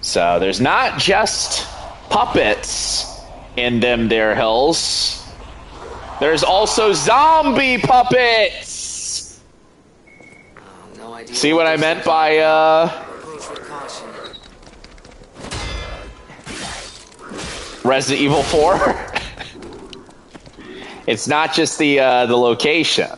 So there's not just puppets in them there hills. There's also zombie puppets! No idea. See what I meant by, Approach with caution. Resident Evil 4? It's not just the location.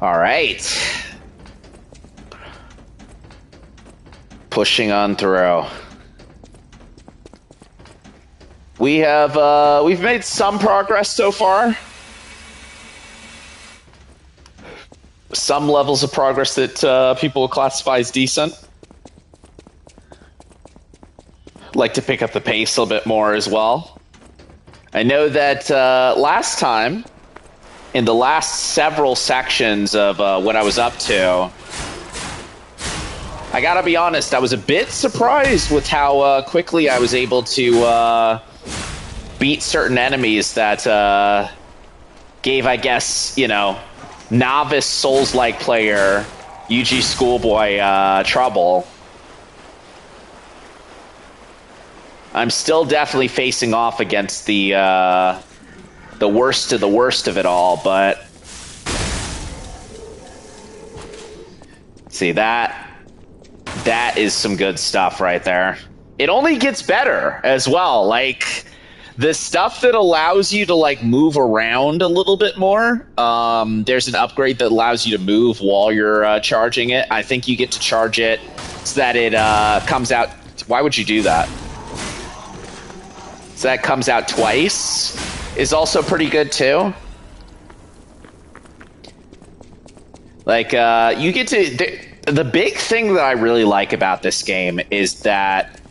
All right. Pushing on through. We've made some progress so far. Some levels of progress that people will classify as decent. Like to pick up the pace a little bit more as well. I know that last time, in the last several sections of what I was up to, I gotta be honest, I was a bit surprised with how quickly I was able to beat certain enemies that gave, I guess, you know, novice Souls-like player UGSchoolboy trouble. I'm still definitely facing off against the worst of the worst of it all, but see, that is some good stuff right there. It only gets better as well. Like, the stuff that allows you to, like, move around a little bit more, there's an upgrade that allows you to move while you're charging it. I think you get to charge it so that it comes out. Why would you do that? So that comes out twice is also pretty good too. Like, you get to... The big thing that I really like about this game is that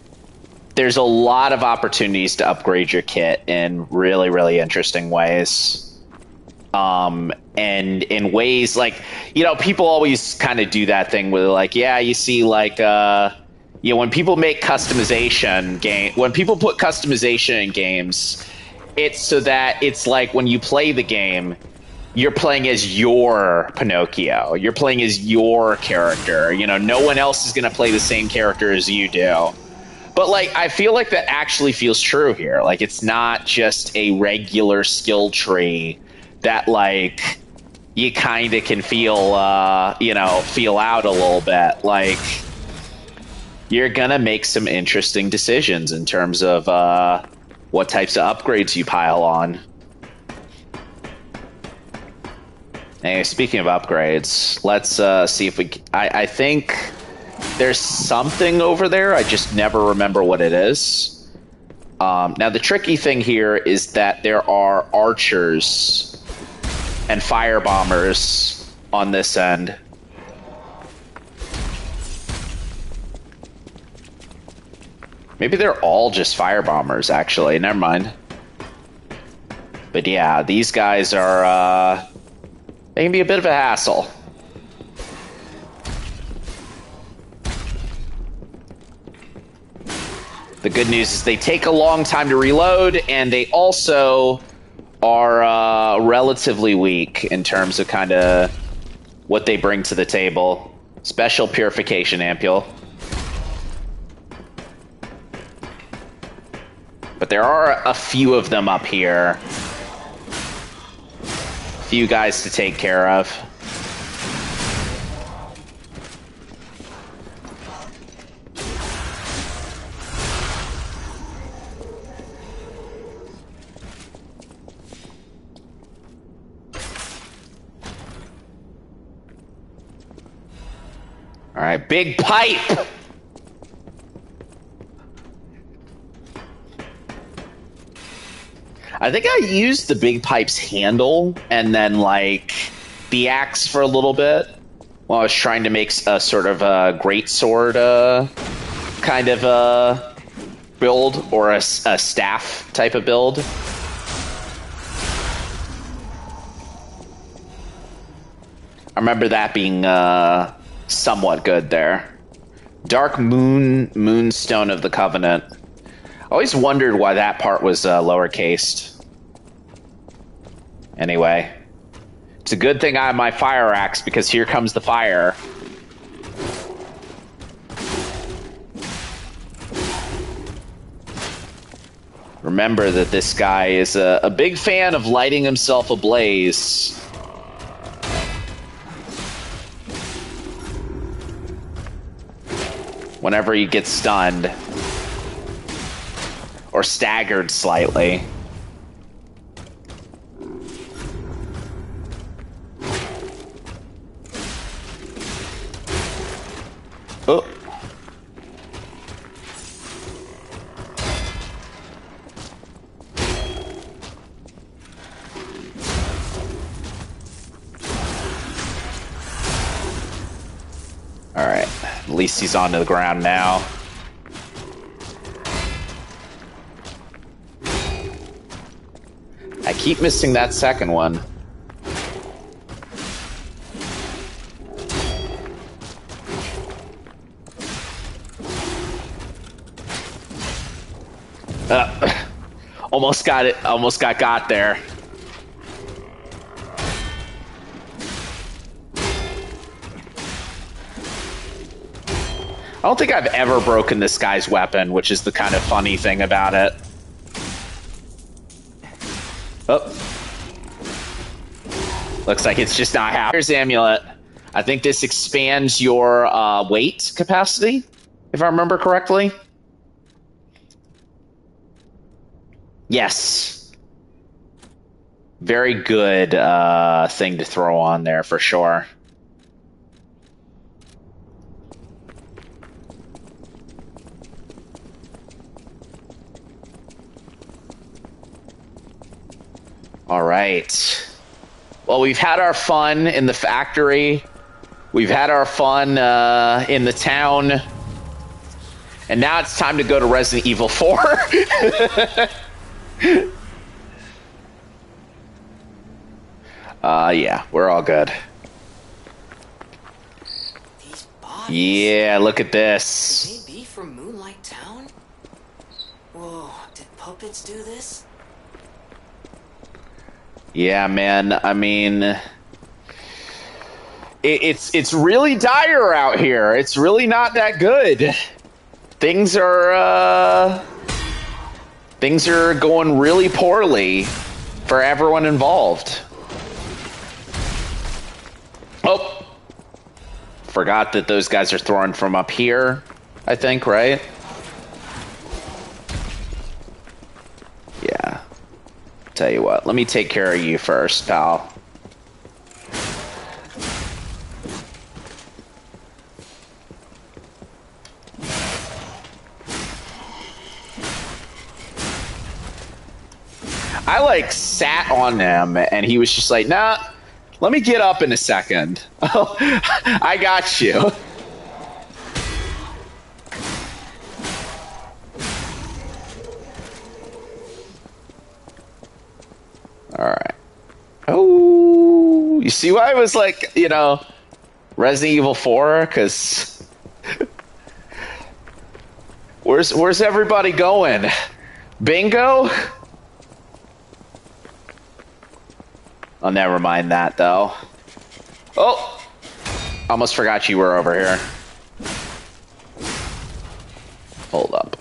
there's a lot of opportunities to upgrade your kit in really, really interesting ways. And in ways like, you know, people always kind of do that thing where they're like, yeah, you see, like, you know, when people make customization when people put customization in games, it's so that it's like when you play the game, you're playing as your Pinocchio. You're playing as your character. You know, no one else is going to play the same character as you do. But, like, I feel like that actually feels true here. Like, it's not just a regular skill tree that, like, you kind of can feel, you know, feel out a little bit. Like, you're going to make some interesting decisions in terms of what types of upgrades you pile on. Anyway, speaking of upgrades, let's see if we... I think there's something over there. I just never remember what it is. Now, the tricky thing here is that there are archers and fire bombers on this end. Maybe they're all just fire bombers, actually. Never mind. But yeah, these guys are... they can be a bit of a hassle. The good news is they take a long time to reload, and they also are relatively weak in terms of kind of what they bring to the table. Special purification ampule. But there are a few of them up here. Few guys to take care of. All right, big pipe. I think I used the big pipe's handle and then, like, the axe for a little bit while I was trying to make a sort of a greatsword kind of build, or a staff type of build. I remember that being somewhat good there. Dark Moonstone of the Covenant. Always wondered why that part was lowercased. Anyway, it's a good thing I have my fire axe because here comes the fire. Remember that this guy is a big fan of lighting himself ablaze. Whenever he gets stunned. Or staggered slightly. Oh. Alright, at least he's onto the ground now. I keep missing that second one. Almost got it, almost got there. I don't think I've ever broken this guy's weapon, which is the kind of funny thing about it. Oh. Looks like it's just not happening. Here's the amulet. I think this expands your weight capacity, if I remember correctly. Yes. Very good thing to throw on there for sure. All right. Well, we've had our fun in the factory. We've had our fun in the town. And now it's time to go to Resident Evil 4. Yeah, we're all good. These bodies. Yeah, look at this. Could they be from Moonlight Town? Whoa, did puppets do this? Yeah, man. I mean, it's really dire out here. It's really not that good. Things are going really poorly for everyone involved. Oh, forgot that those guys are throwing from up here, I think, right? Yeah. Tell you what, let me take care of you first, pal. I like sat on him and he was just like, nah, let me get up in a second. Oh, I got you. Alright. Oh, you see why I was like, you know, Resident Evil 4? Because where's everybody going? Bingo? Oh, never mind that, though. Oh! Almost forgot you were over here. Hold up.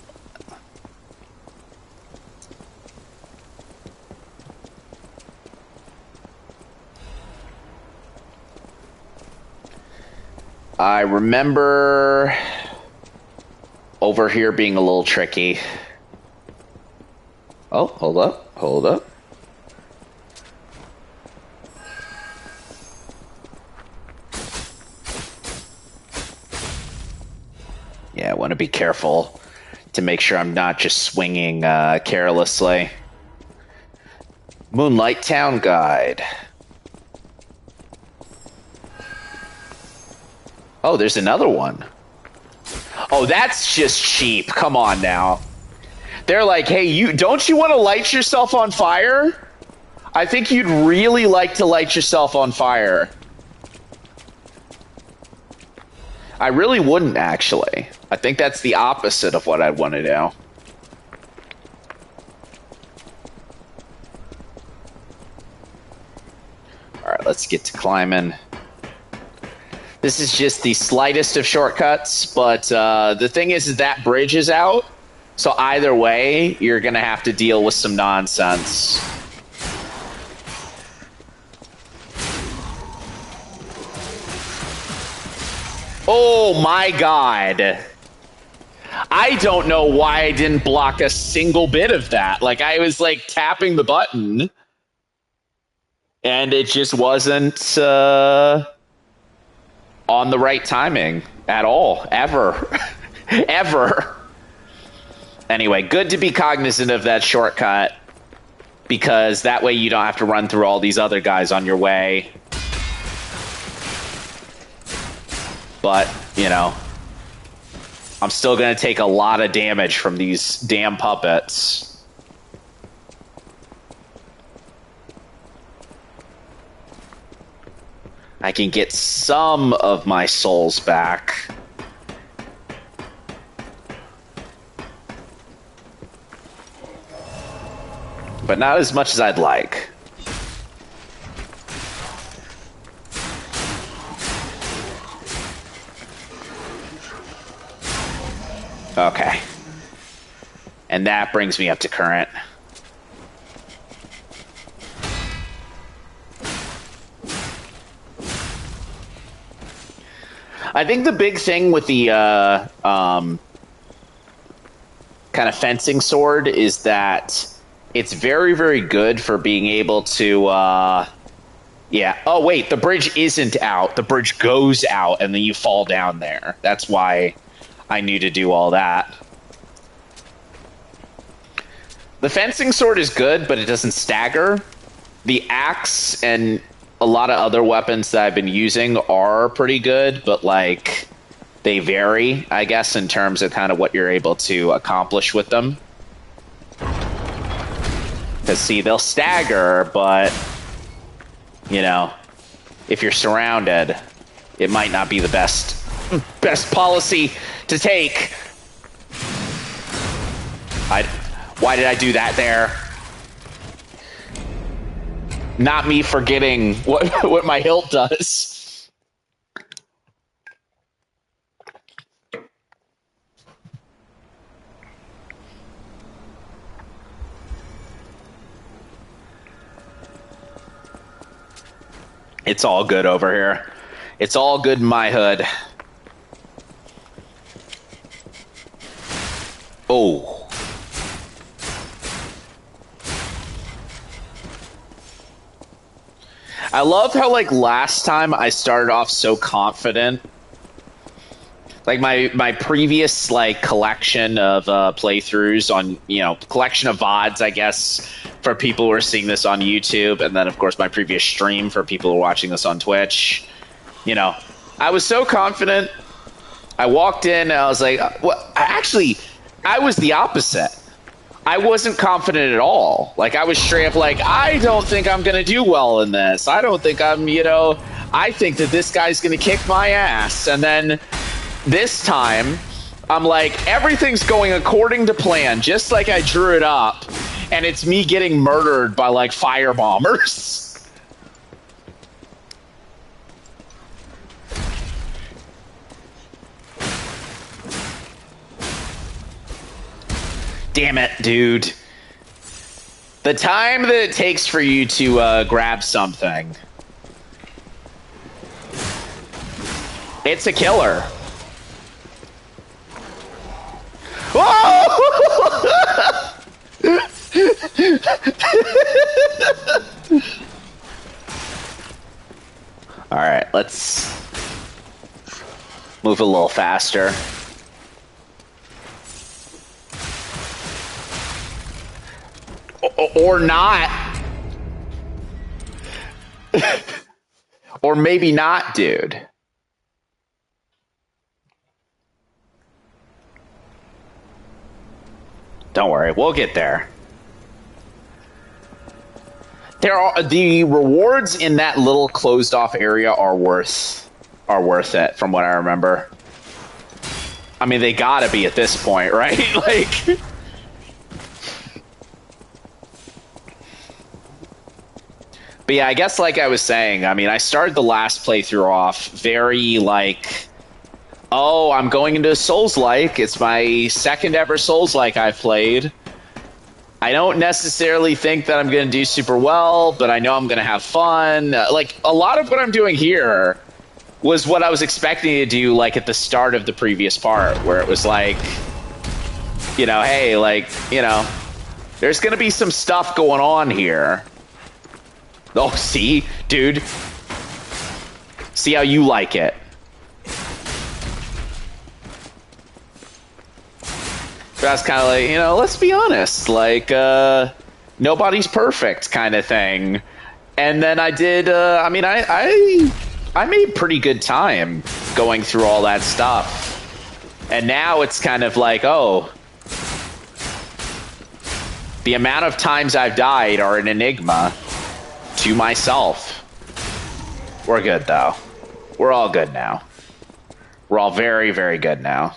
I remember over here being a little tricky. Oh, hold up, hold up. Yeah, I want to be careful to make sure I'm not just swinging carelessly. Moonlight Town Guide. Oh, there's another one. Oh, that's just cheap. Come on now. They're like, hey, don't you want to light yourself on fire? I think you'd really like to light yourself on fire. I really wouldn't, actually. I think that's the opposite of what I'd want to do. let's get to climbing. This is just the slightest of shortcuts, but the thing is that bridge is out, so either way, you're gonna have to deal with some nonsense. Oh my god. I don't know why I didn't block a single bit of that. Like, I was, like, tapping the button, and it just wasn't on the right timing at all. Ever. Ever. Anyway, good to be cognizant of that shortcut, because that way you don't have to run through all these other guys on your way. But, you know, I'm still going to take a lot of damage from these damn puppets. I can get some of my souls back. But not as much as I'd like. Okay. And that brings me up to current. I think the big thing with the kind of fencing sword is that it's very, very good for being able to... yeah. Oh, wait. The bridge isn't out. The bridge goes out, and then you fall down there. That's why I knew to do all that. The fencing sword is good, but it doesn't stagger. The axe and a lot of other weapons that I've been using are pretty good, but, like, they vary, I guess, in terms of kind of what you're able to accomplish with them. Because, see, they'll stagger, but, you know, if you're surrounded, it might not be the best policy to take. Why did I do that there? Not me forgetting what my hilt does. It's all good over here. It's all good in my hood. Oh. I love how, like, last time I started off so confident. Like, my previous, like, collection of playthroughs on, you know, collection of VODs, I guess, for people who are seeing this on YouTube, and then, of course, my previous stream for people who are watching this on Twitch. You know, I was so confident. I walked in, and I was like, well, actually, I was the opposite. I wasn't confident at all. Like, I was straight up like, I don't think I'm going to do well in this. I don't think I'm, you know, I think that this guy's going to kick my ass. And then this time, I'm like, everything's going according to plan, just like I drew it up. And it's me getting murdered by, like, firebombers. Damn it, dude. The time that it takes for you to grab something. It's a killer. Whoa! Alright, let's move a little faster. Or not. Or maybe not, dude. Don't worry, we'll get there. There are the rewards in that little closed off area are worth it, from what I remember. I mean, they gotta be at this point, right? Like, But yeah, I guess like I was saying, I mean, I started the last playthrough off very like, oh, I'm going into Souls-like. It's my second ever Souls-like I've played. I don't necessarily think that I'm going to do super well, but I know I'm going to have fun. Like, a lot of what I'm doing here was what I was expecting to do, like, at the start of the previous part, where it was like, you know, hey, like, you know, there's going to be some stuff going on here. Oh, see? Dude. See how you like it. That's kind of like, you know, let's be honest. Like, nobody's perfect kind of thing. And then I did, I mean, I made pretty good time going through all that stuff. And now it's kind of like, oh, the amount of times I've died are an enigma to myself. We're good, though. We're all good now. We're all very, very good now.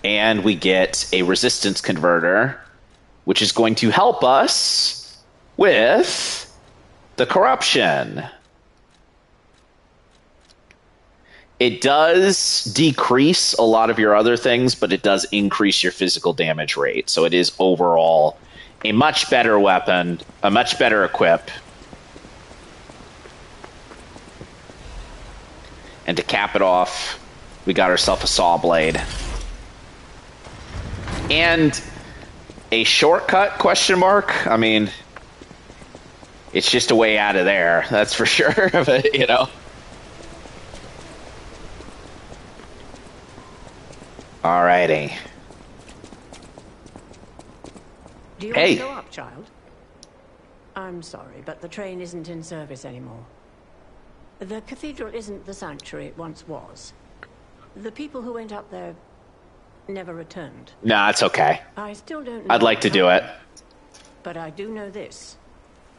And we get a resistance converter, which is going to help us with the corruption. It does decrease a lot of your other things, but it does increase your physical damage rate. So it is overall a much better weapon, a much better equip. And to cap it off, we got ourselves a saw blade. And a shortcut, question mark? I mean, it's just a way out of there, that's for sure, but, you know. Alrighty. Do you want to go up, child? I'm sorry, but the train isn't in service anymore. The cathedral isn't the sanctuary it once was. The people who went up there never returned. Nah, it's okay. I still don't know. I'd like to do it. But I do know this.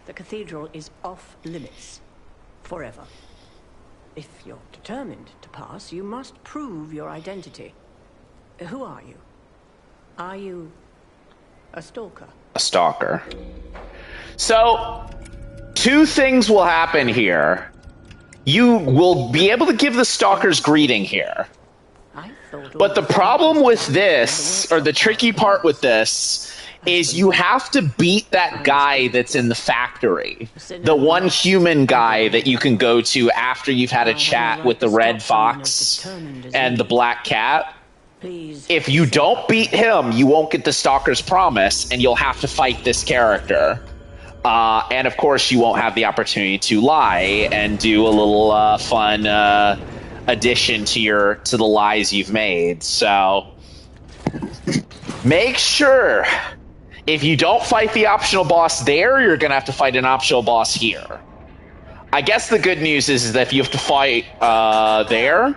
The cathedral is off limits. Forever. If you're determined to pass, you must prove your identity. Who are you? Are you a stalker? A stalker. So, two things will happen here. You will be able to give the stalker's greeting here. But the problem with this, or the tricky part with this, is you have to beat that guy that's in the factory. The one human guy that you can go to after you've had a chat with the red fox and the black cat. If you don't beat him, you won't get the stalker's promise, and you'll have to fight this character. And of course, you won't have the opportunity to lie and do a little fun addition to the lies you've made. So make sure if you don't fight the optional boss there, you're gonna have to fight an optional boss here. I guess the good news is that if you have to fight there,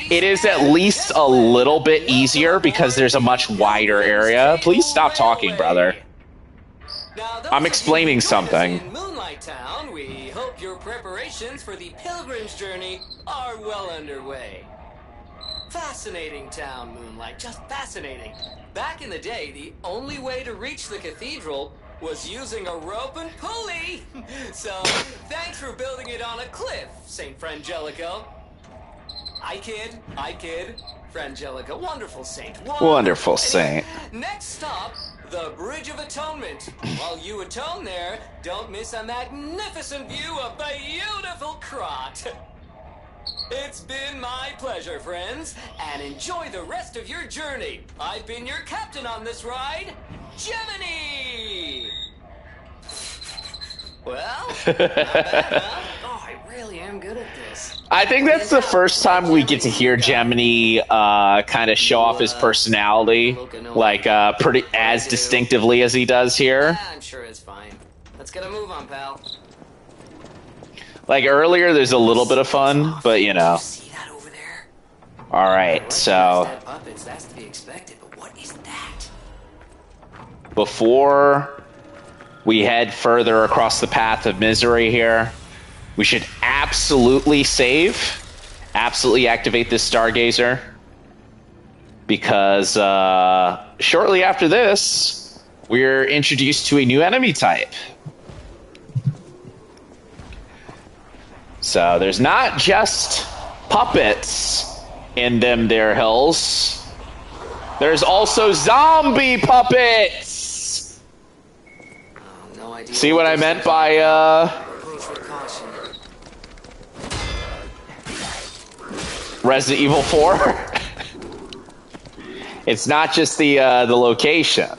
it is at least a little bit easier because there's a much wider area. Please stop talking, brother. I'm explaining something. In Moonlight Town, we hope your preparations for the pilgrim's journey are well underway. Fascinating town, Moonlight, just fascinating. Back in the day, the only way to reach the cathedral was using a rope and pulley. So, thanks for building it on a cliff, St. Frangelico. I kid. Frangelico, wonderful saint. Wonderful saint. Next stop, the Bridge of Atonement. While you atone there, don't miss a magnificent view of beautiful Krot. It's been my pleasure, friends, and enjoy the rest of your journey. I've been your captain on this ride, Gemini! Well, not bad, huh? Oh, I really am good at this. I think that's the first time we get to hear Gemini kind of show off his personality, like pretty as distinctively as he does here. I'm sure it's fine. Let's get a move on, pal. Like earlier, there's a little bit of fun, but you know. See that over there? All right, so That's to be expected, but what is that? before we head further across the path of misery here, we should absolutely save, absolutely activate this Stargazer, because shortly after this, we're introduced to a new enemy type. So there's not just puppets in them there hills. There's also zombie puppets! No idea. See what I meant by, Approach with caution. Resident Evil 4? It's not just the location.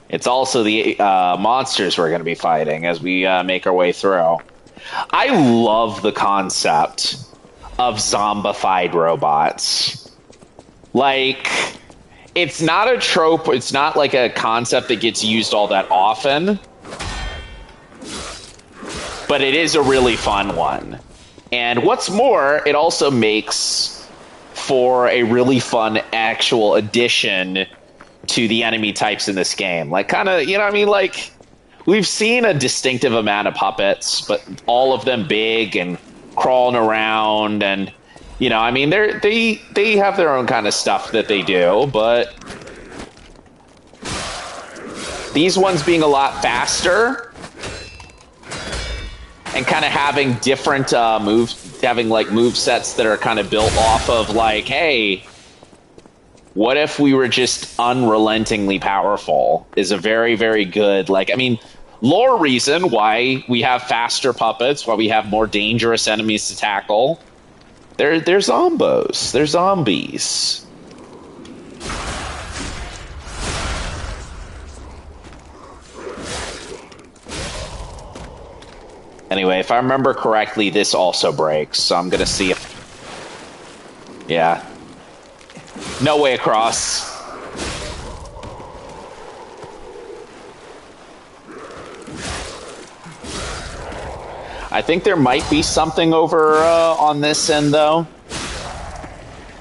It's also the monsters we're going to be fighting as we make our way through. I love the concept of zombified robots. Like, it's not a trope, it's not like a concept that gets used all that often, but it is a really fun one. And what's more, it also makes for a really fun actual addition to the enemy types in this game. Like, kind of, you know what I mean? Like, we've seen a distinctive amount of puppets, but all of them big and crawling around, and you know, I mean, they have their own kind of stuff that they do, but these ones being a lot faster and kind of having different moves, having like move sets that are kind of built off of like, hey, what if we were just unrelentingly powerful, is a very, very good, like, I mean, lore reason why we have faster puppets, why we have more dangerous enemies to tackle. They're zombos. They're zombies. Anyway, if I remember correctly, this also breaks, so I'm gonna see if... Yeah. No way across. I think there might be something over on this end, though.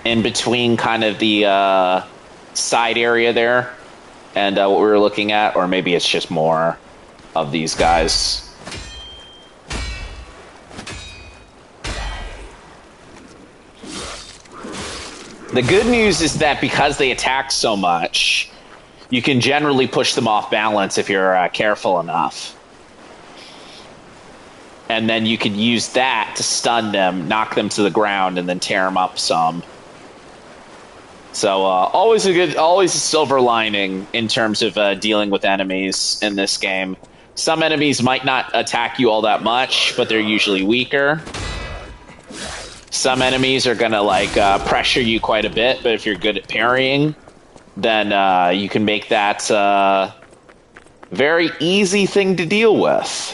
In between kind of the side area there and what we were looking at. Or maybe it's just more of these guys. The good news is that because they attack so much, you can generally push them off balance if you're careful enough. And then you can use that to stun them, knock them to the ground, and then tear them up some. So always a silver lining in terms of dealing with enemies in this game. Some enemies might not attack you all that much, but they're usually weaker. Some enemies are gonna like pressure you quite a bit, but if you're good at parrying, then you can make that very easy thing to deal with.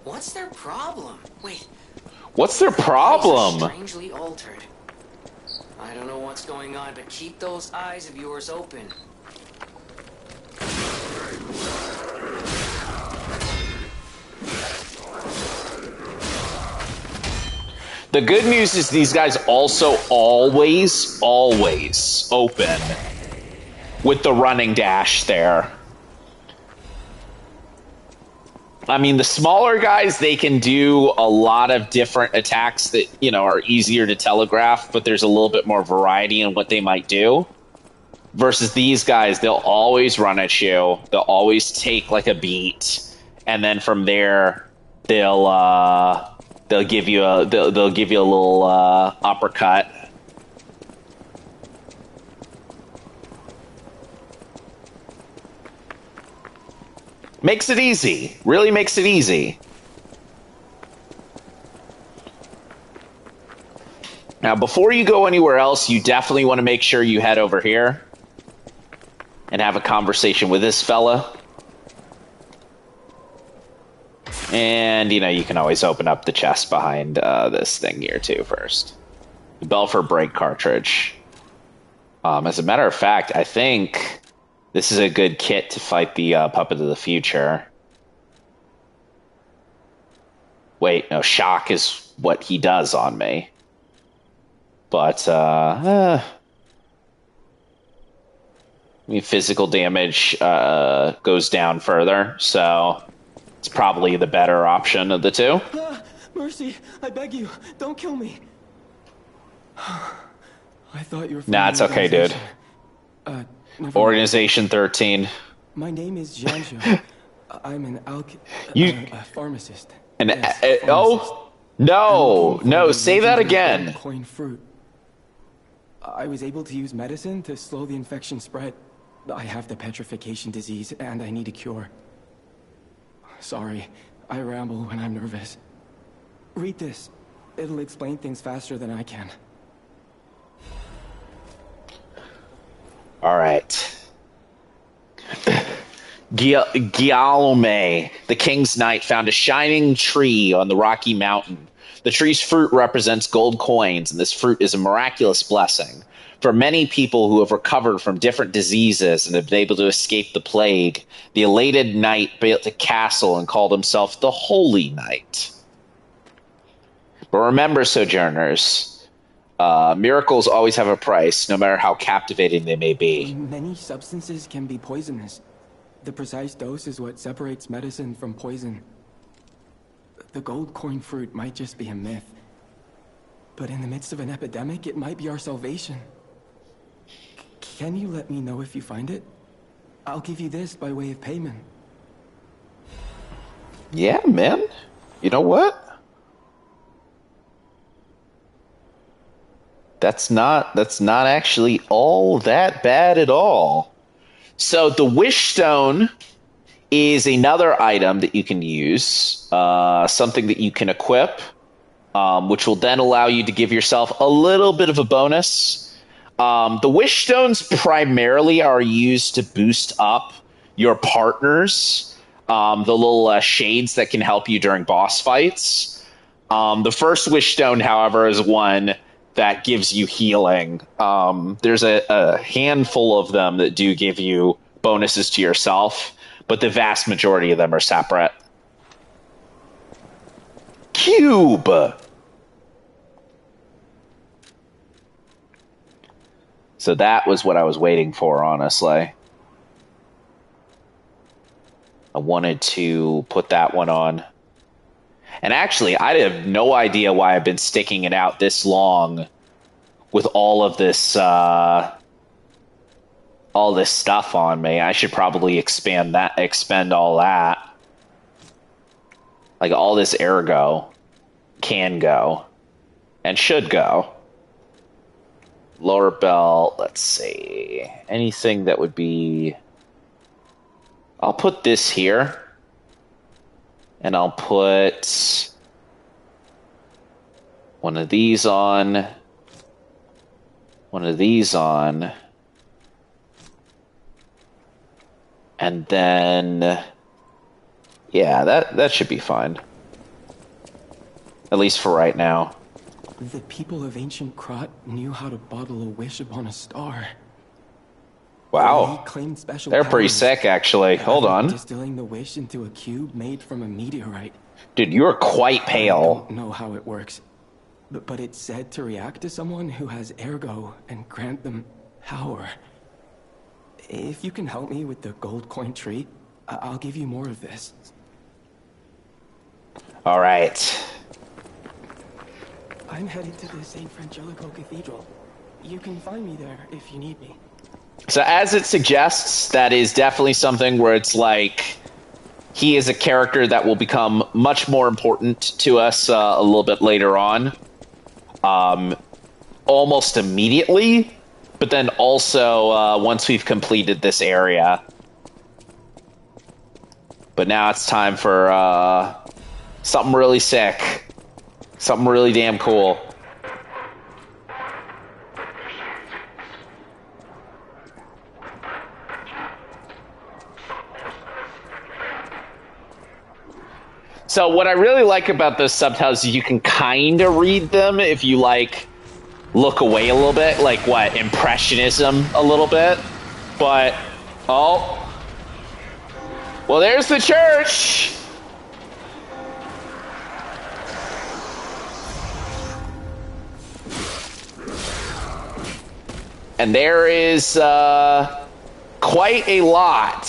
What's their problem? Wait. What's their problem? Strangely altered. I don't know what's going on, but keep those eyes of yours open. The good news is these guys also always open with the running dash there. I mean, the smaller guys, they can do a lot of different attacks that, you know, are easier to telegraph, but there's a little bit more variety in what they might do. Versus these guys, they'll always run at you. They'll always take like a beat, and then from there, they'll give you a little uppercut. Makes it easy. Really makes it easy. Now, before you go anywhere else, you definitely want to make sure you head over here and have a conversation with this fella. And, you know, you can always open up the chest behind this thing here, too, first. The Belfer brake cartridge. As a matter of fact, I think this is a good kit to fight the Puppet of the Future. Wait, no, shock is what he does on me. But, I mean, physical damage goes down further, so it's probably the better option of the two. Mercy, I beg you, don't kill me. I thought you were from Nah, the it's okay, dude. organization. Never mind. Organization 13. My name is Janjo. I'm an a pharmacist. And Yes, pharmacist. oh I'm no, looking for no, the say that legendary again. gold coin fruit. I was able to use medicine to slow the infection spread. I have the petrification disease, and I need a cure. Sorry, I ramble when I'm nervous. Read this. It'll explain things faster than I can. All right. Guillaume, the king's knight, found a shining tree on the rocky mountain. The tree's fruit represents gold coins, and this fruit is a miraculous blessing. For many people who have recovered from different diseases and have been able to escape the plague, the elated knight built a castle and called himself the Holy Knight. But remember, sojourners, miracles always have a price, no matter how captivating they may be. Many substances can be poisonous. The precise dose is what separates medicine from poison. The gold coin fruit might just be a myth. But in the midst of an epidemic, it might be our salvation. Can you let me know if you find it? I'll give you this by way of payment. Yeah, man. You know what? That's not actually all that bad at all. So the wish stone is another item that you can use, something that you can equip, which will then allow you to give yourself a little bit of a bonus. The wish stones primarily are used to boost up your partners, the little shades that can help you during boss fights. The first wish stone, however, is one that gives you healing. There's a handful of them that do give you bonuses to yourself, but the vast majority of them are separate. Cube! So that was what I was waiting for, honestly. I wanted to put that one on. And actually, I have no idea why I've been sticking it out this long with all of this stuff on me. I should probably expend all that. Like all this ergo can go and should go. Lower belt, let's see. Anything that would be... I'll put this here. And I'll put one of these on. One of these on. And then... Yeah, that should be fine. At least for right now. The people of ancient Krat knew how to bottle a wish upon a star. Wow. They claimed special They're pretty powers, sick, actually. Hold on. distilling the wish into a cube made from a meteorite. Dude, you're quite I pale. don't know how it works, but it's said to react to someone who has ergo and grant them power. If you can help me with the gold coin tree, I'll give you more of this. All right. I'm headed to the St. Frangelico Cathedral. You can find me there if you need me. So as it suggests, that is definitely something where it's like he is a character that will become much more important to us a little bit later on. Almost immediately, but then also once we've completed this area. But now it's time for something really sick. Something really damn cool. So what I really like about those subtitles is you can kind of read them if you, like, look away a little bit. Like, what, impressionism a little bit? But, oh. Well, there's the church! And there is quite a lot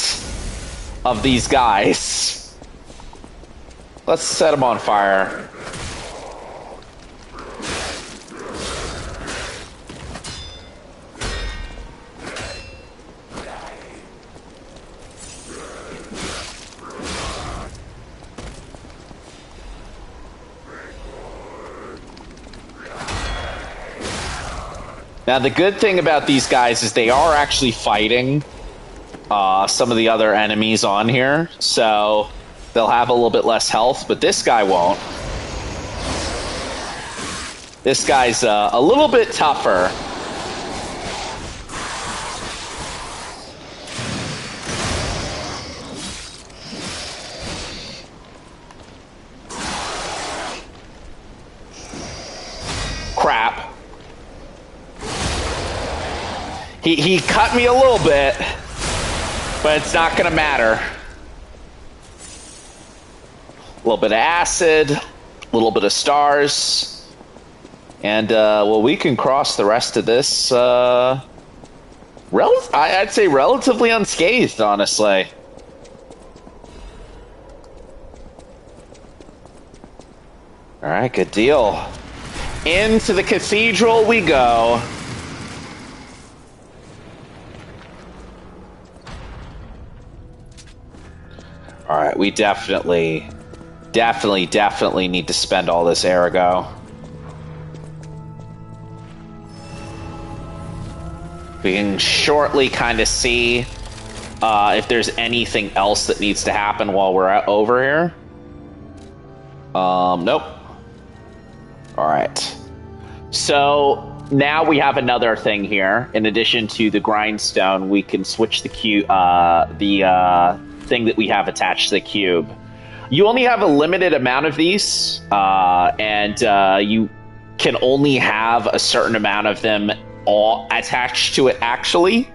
of these guys. Let's set them on fire. Now, the good thing about these guys is they are actually fighting some of the other enemies on here, so they'll have a little bit less health, but this guy won't. This guy's a little bit tougher. Crap. He cut me a little bit, but it's not going to matter. A little bit of acid, a little bit of stars. And, well, we can cross the rest of this, I'd say relatively unscathed, honestly. Alright, good deal. Into the cathedral we go. Alright, we definitely need to spend all this Arago. We can shortly kind of see if there's anything else that needs to happen while we're over here. Nope. Alright. So now we have another thing here. In addition to the grindstone, we can switch the thing that we have attached to the cube. You only have a limited amount of these, and you can only have a certain amount of them all attached to it, actually.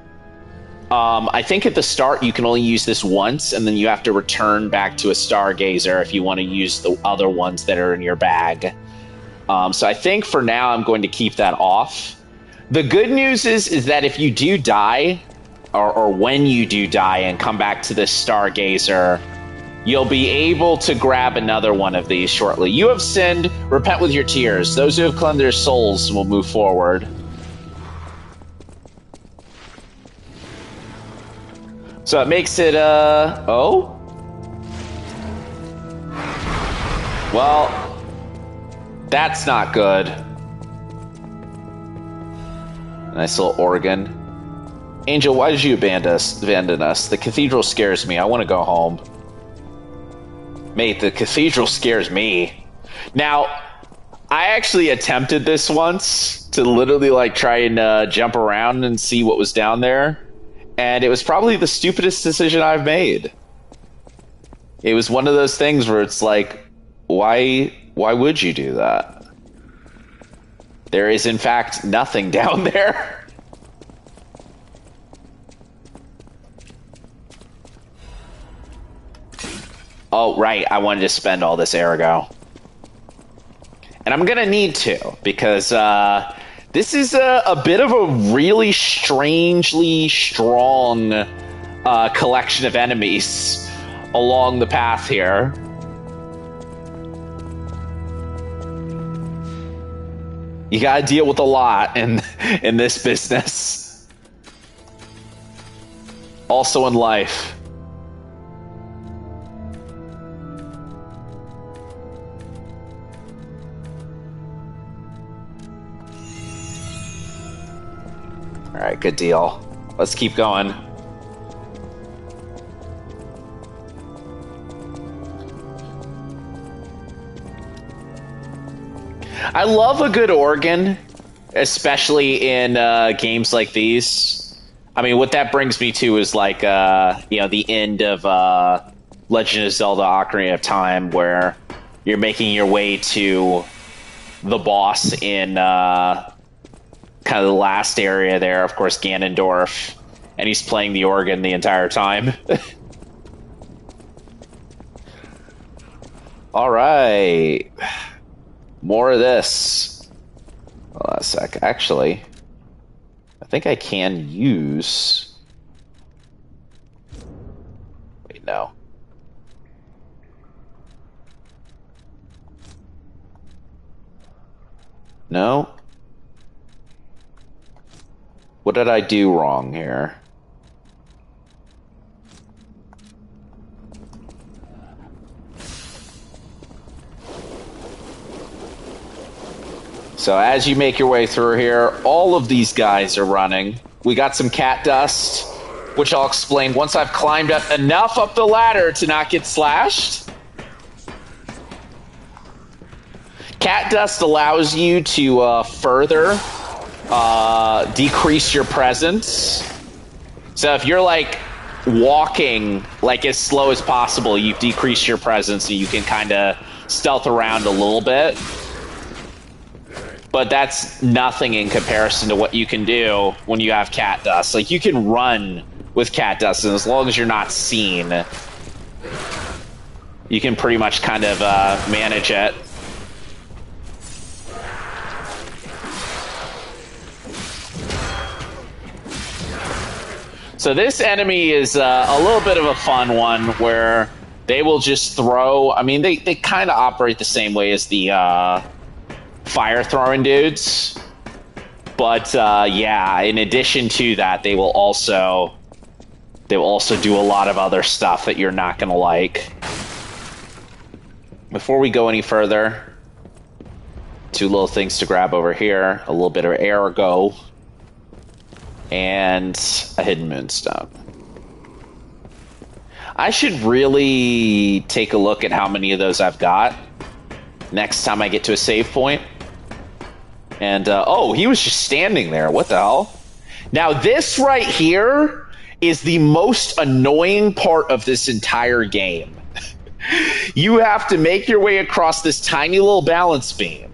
I think at the start you can only use this once, and then you have to return back to a stargazer if you want to use the other ones that are in your bag. So I think for now I'm going to keep that off. The good news is that if you do die, or when you do die and come back to this stargazer, you'll be able to grab another one of these shortly. You have sinned, repent with your tears. Those who have cleansed their souls will move forward. So it makes it, oh? Well, that's not good. Nice little organ. Angel, why did you abandon us? The cathedral scares me. I want to go home. Mate, the cathedral scares me. Now, I actually attempted this once to literally like try and jump around and see what was down there. And it was probably the stupidest decision I've made. It was one of those things where it's like, why would you do that? There is, in fact, nothing down there. Oh, right, I wanted to spend all this Arago. And I'm gonna need to, because this is a bit of a really strangely strong collection of enemies along the path here. You gotta deal with a lot in this business. Also in life. Alright, good deal. Let's keep going. I love a good organ, especially in games like these. I mean, what that brings me to is like, you know, the end of Legend of Zelda Ocarina of Time, where you're making your way to the boss in kind of the last area there, of course, Ganondorf, and he's playing the organ the entire time. All right. More of this. Hold on a sec. Actually, I think I can use... Wait, no. No? What did I do wrong here? So as you make your way through here, all of these guys are running. We got some cat dust, which I'll explain once I've climbed up enough up the ladder to not get slashed. Cat dust allows you to further decrease your presence. So if you're like walking like as slow as possible, you've decreased your presence and you can kind of stealth around a little bit. But that's nothing in comparison to what you can do when you have cat dust. Like, you can run with cat dust, and as long as you're not seen, you can pretty much kind of manage it. So this enemy is a little bit of a fun one where they will just throw... I mean, they kind of operate the same way as the fire throwing dudes. But yeah, in addition to that, they will also do a lot of other stuff that you're not going to like. Before we go any further, two little things to grab over here. A little bit of ergo. And a hidden moonstone. I should really take a look at how many of those I've got next time I get to a save point. And, oh, he was just standing there. What the hell? Now, this right here is the most annoying part of this entire game. You have to make your way across this tiny little balance beam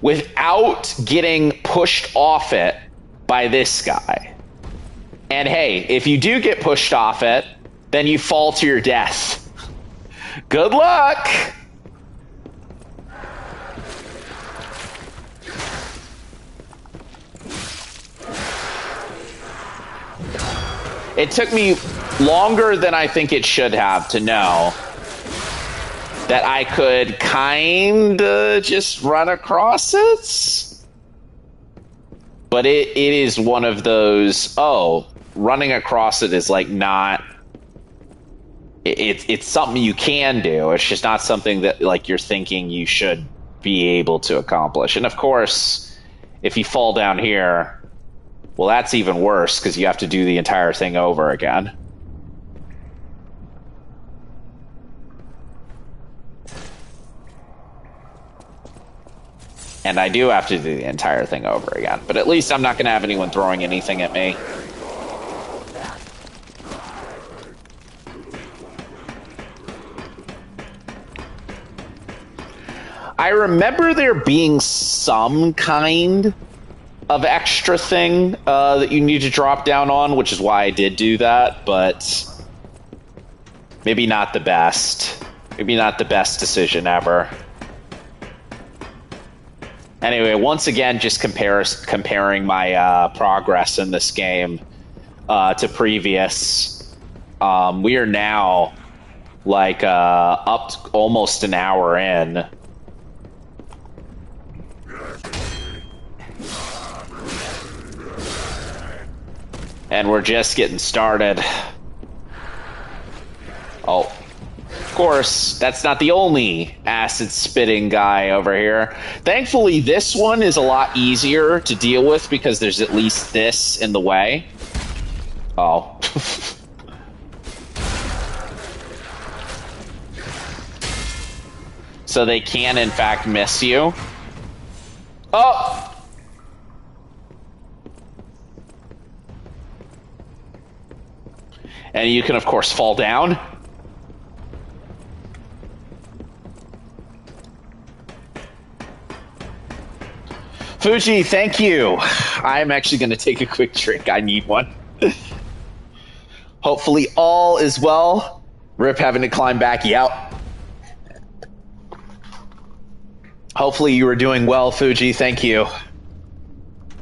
without getting pushed off it by this guy. And hey, if you do get pushed off it, then you fall to your death. Good luck! It took me longer than I think it should have to know that I could kinda just run across it. But it is one of those, oh, running across it is like not... It's something you can do. It's just not something that like you're thinking you should be able to accomplish. And of course, if you fall down here, well, that's even worse because you have to do the entire thing over again. And I do have to do the entire thing over again. But at least I'm not going to have anyone throwing anything at me. I remember there being some kind of extra thing that you need to drop down on, which is why I did do that, but maybe not the best. Maybe not the best decision ever. Anyway, once again, just comparing my progress in this game to previous. We are now like up to almost an hour in. And we're just getting started. Oh, of course, that's not the only acid-spitting guy over here. Thankfully, this one is a lot easier to deal with because there's at least this in the way. Oh. So they can, in fact, miss you. Oh! And you can, of course, fall down. Fuji, thank you. I'm actually going to take a quick drink. I need one. Hopefully all is well. Rip having to climb back. Yep. Hopefully you were doing well, Fuji. Thank you.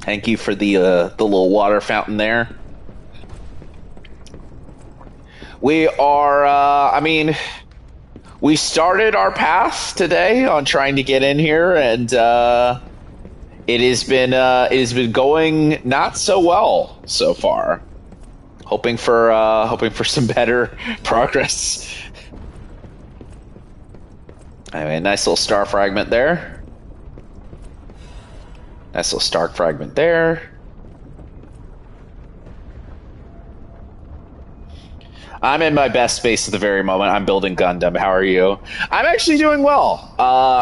Thank you for the little water fountain there. We are, I mean, we started our path today on trying to get in here, and it has been going not so well so far. Hoping for some better progress. Anyway, nice little star fragment there. Nice little Stark fragment there. I'm in my best space at the very moment. I'm building Gundam. How are you? I'm actually doing well.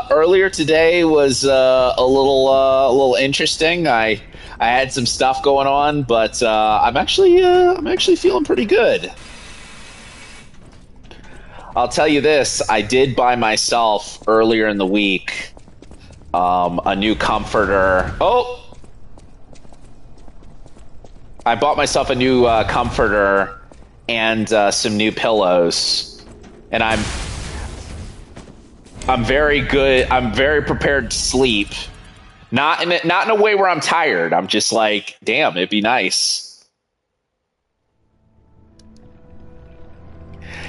Earlier today was a little interesting. I had some stuff going on, but I'm actually feeling pretty good. I'll tell you this: I did buy myself earlier in the week a new comforter. Oh, I bought myself a new comforter and some new pillows, and I'm very good. I'm very prepared to sleep. Not in a way where I'm tired. I'm just like, damn, it'd be nice.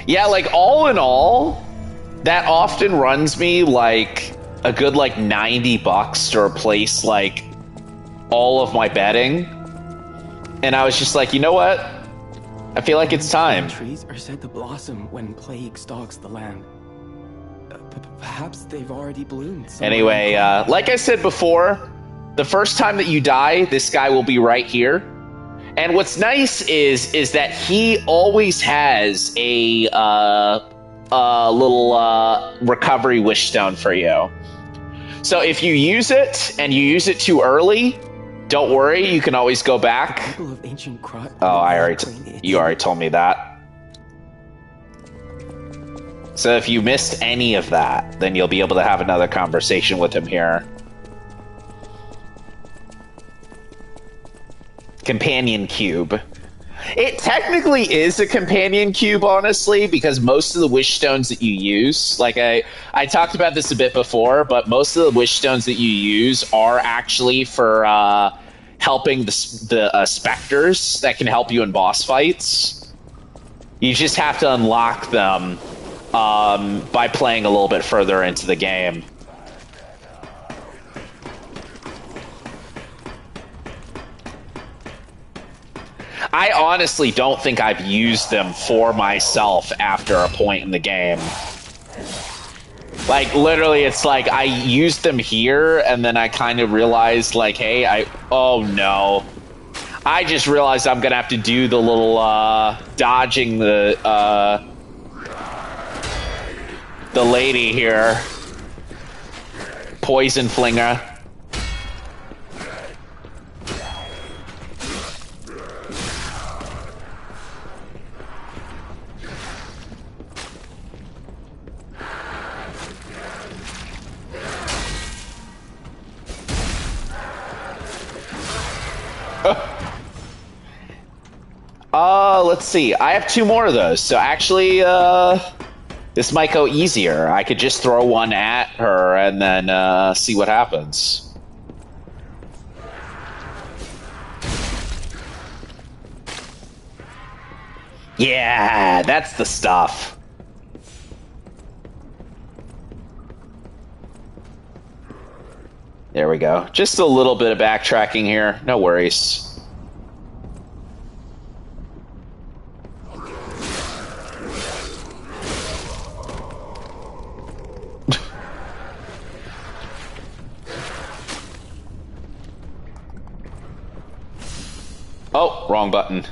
Yeah, like all in all, that often runs me like a good like $90 to replace like all of my bedding. And I was just like, you know what? I feel like it's time. Trees are said to blossom when plague stalks the land. Perhaps they've already bloomed. Anyway, like I said before, the first time that you die, this guy will be right here. And what's nice is that he always has a little recovery wish stone for you. So if you use it and you use it too early, don't worry, you can always go back. Of ancient Oh, you already told me that. So if you missed any of that, then you'll be able to have another conversation with him here. Companion cube. It technically is a companion cube, honestly, because most of the wish stones that you use, like I talked about this a bit before, but most of the wish stones that you use are actually for helping the specters that can help you in boss fights. You just have to unlock them by playing a little bit further into the game. I honestly don't think I've used them for myself after a point in the game. Like, literally, it's like I used them here, and then I kind of realized, like, hey, oh no. I just realized I'm gonna have to do the little, dodging the lady here. Poison flinger. Let's see. I have 2 more of those, so actually, this might go easier. I could just throw one at her and then see what happens. Yeah, that's the stuff. There we go. Just a little bit of backtracking here. No worries. Oh, wrong button.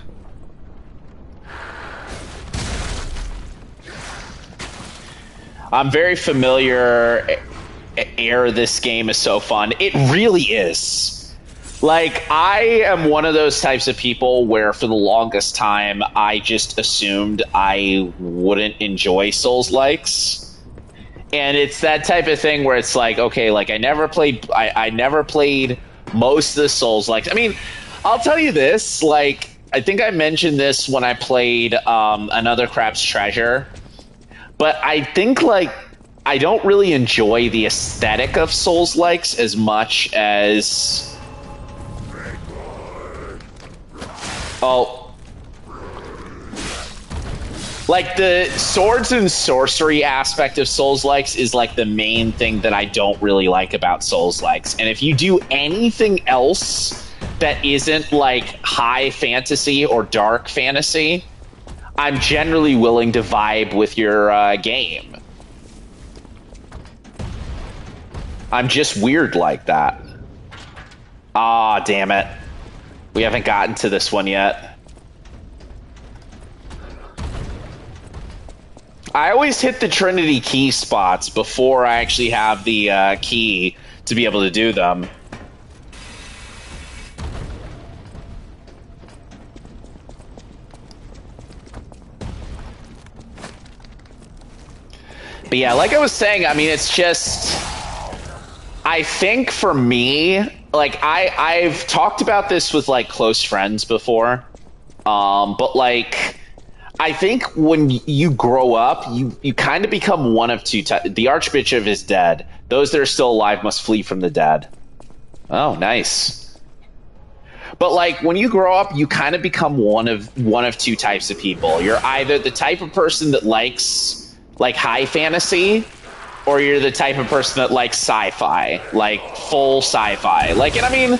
I'm very familiar. This game is so fun. It really is. Like, I am one of those types of people where for the longest time I just assumed I wouldn't enjoy Souls-likes. And it's that type of thing where it's like, okay, like I never played most of the Souls-likes. I mean, I'll tell you this, like, I think I mentioned this when I played Another Crab's Treasure, but I think, like, I don't really enjoy the aesthetic of Souls-likes as much as... Oh. Like, the swords and sorcery aspect of Souls-likes is, like, the main thing that I don't really like about Souls-likes. And if you do anything else that isn't, like, high fantasy or dark fantasy, I'm generally willing to vibe with your game. I'm just weird like that. Ah, damn it. We haven't gotten to this one yet. I always hit the Trinity key spots before I actually have the key to be able to do them. But yeah, like I was saying, I mean, it's just... I think for me, like, I've talked about this with, like, close friends before. But, like, I think when you grow up, you kind of become one of two types. The Archbishop is dead. Those that are still alive must flee from the dead. Oh, nice. But, like, when you grow up, you kind of become one of two types of people. You're either the type of person that likes, like, high fantasy, or you're the type of person that likes sci-fi, like full sci-fi. Like, and I mean,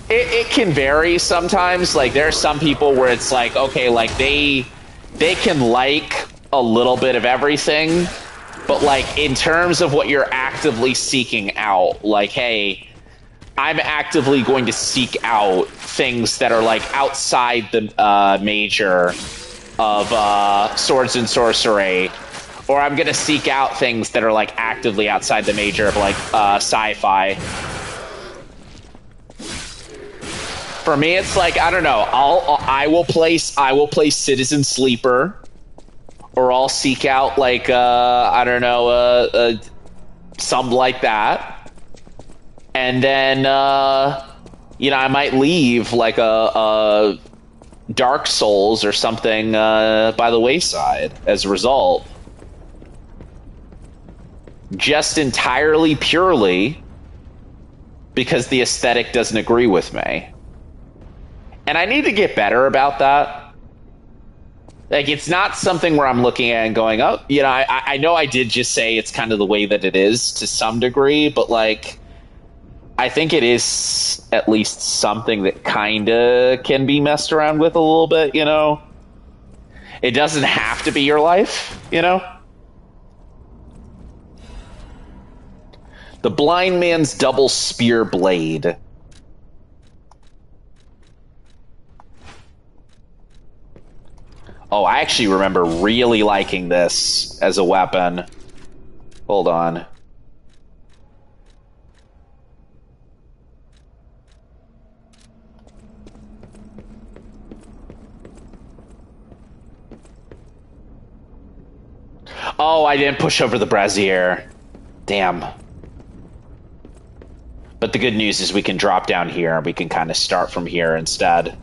it can vary sometimes. Like, there are some people where it's like, okay, like they can like a little bit of everything, but like in terms of what you're actively seeking out, like, hey, I'm actively going to seek out things that are like outside the major of swords and sorcery. Or I'm going to seek out things that are, like, actively outside the major of, like, sci-fi. For me, it's like, I don't know. I will play Citizen Sleeper. Or I'll seek out, like, I don't know, something like that. And then, you know, I might leave, like, a Dark Souls or something by the wayside as a result. Just entirely purely because the aesthetic doesn't agree with me. And I need to get better about that. Like, it's not something where I'm looking at and going, oh, you know, I know I did just say it's kind of the way that it is to some degree, but, like, I think it is at least something that kind of can be messed around with a little bit, you know? It doesn't have to be your life, you know? The blind man's double spear blade. Oh, I actually remember really liking this as a weapon. Hold on. Oh, I didn't push over the brazier. Damn. But the good news is we can drop down here and we can kind of start from here instead.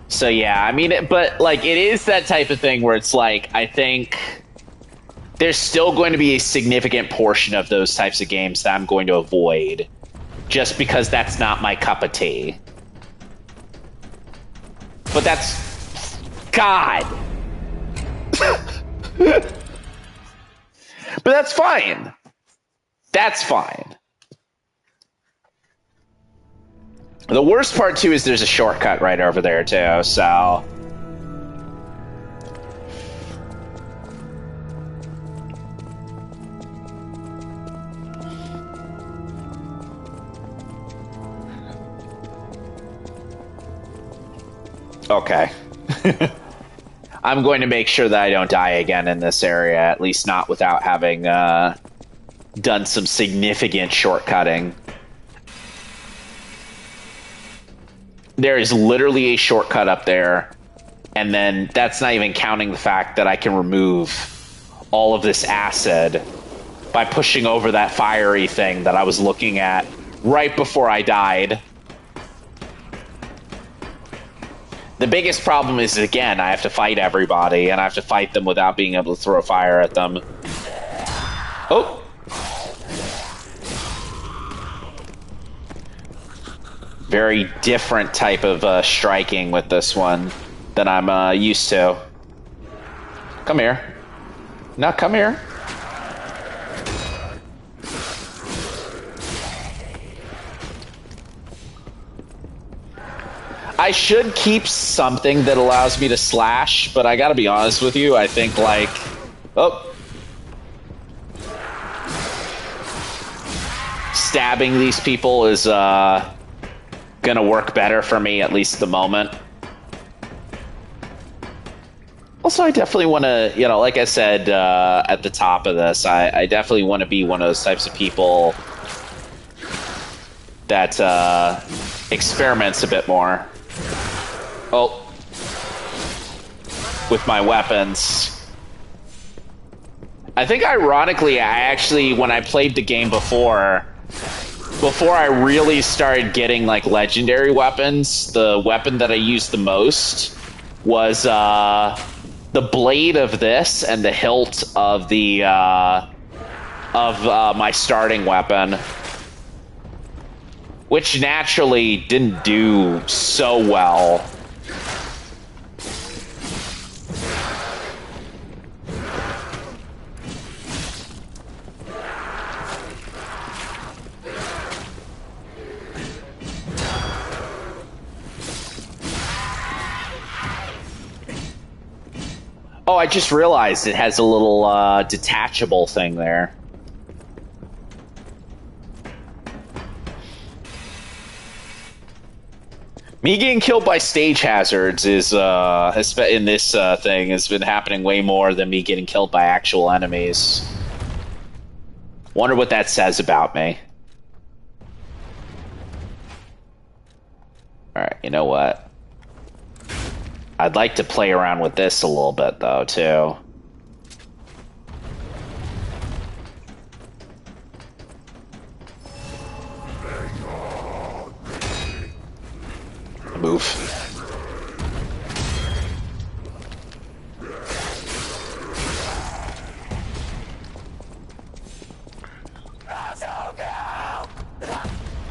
So yeah, I mean, but like it is that type of thing where it's like, I think there's still going to be a significant portion of those types of games that I'm going to avoid just because that's not my cup of tea. But that's... God! But that's fine. That's fine. The worst part, too, is there's a shortcut right over there, too, so... Okay. I'm going to make sure that I don't die again in this area, at least not without having done some significant shortcutting. There is literally a shortcut up there, and then that's not even counting the fact that I can remove all of this acid by pushing over that fiery thing that I was looking at right before I died. The biggest problem is, again, I have to fight everybody, and I have to fight them without being able to throw fire at them. Oh! Very different type of striking with this one than I'm used to. Come here. No, come here. I should keep something that allows me to slash, but I gotta be honest with you, I think, like... Oh. Stabbing these people is, gonna work better for me, at least at the moment. Also, I definitely want to, you know, like I said at the top of this, I definitely want to be one of those types of people that experiments a bit more. Oh. With my weapons. I think, ironically, I actually, when I played the game before I really started getting, like, legendary weapons, the weapon that I used the most was, the blade of this and the hilt of the my starting weapon, which naturally didn't do so well. Oh, I just realized it has a little detachable thing there. Me getting killed by stage hazards is in this thing has been happening way more than me getting killed by actual enemies. Wonder what that says about me. Alright, you know what? I'd like to play around with this a little bit, though, too. Move.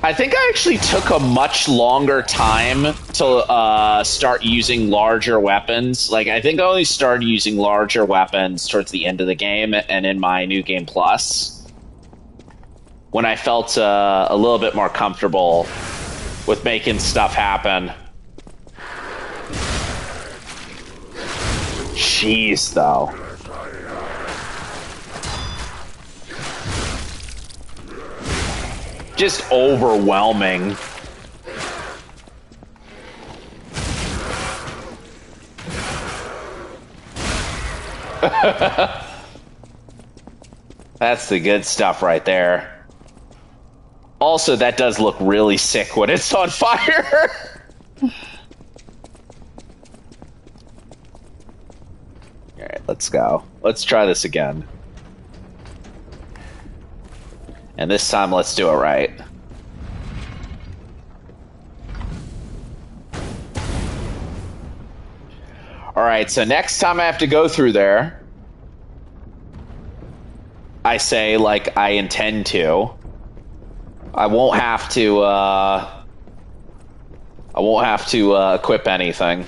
I think I actually took a much longer time to start using larger weapons. Like, I think I only started using larger weapons towards the end of the game and in my New Game Plus, when I felt a little bit more comfortable with making stuff happen. Jeez, though. Just overwhelming. That's the good stuff right there. Also, that does look really sick when it's on fire. Alright, let's go. Let's try this again. And this time, let's do it right. Alright, so next time I have to go through there, I say, like, I intend to. I won't have to equip anything.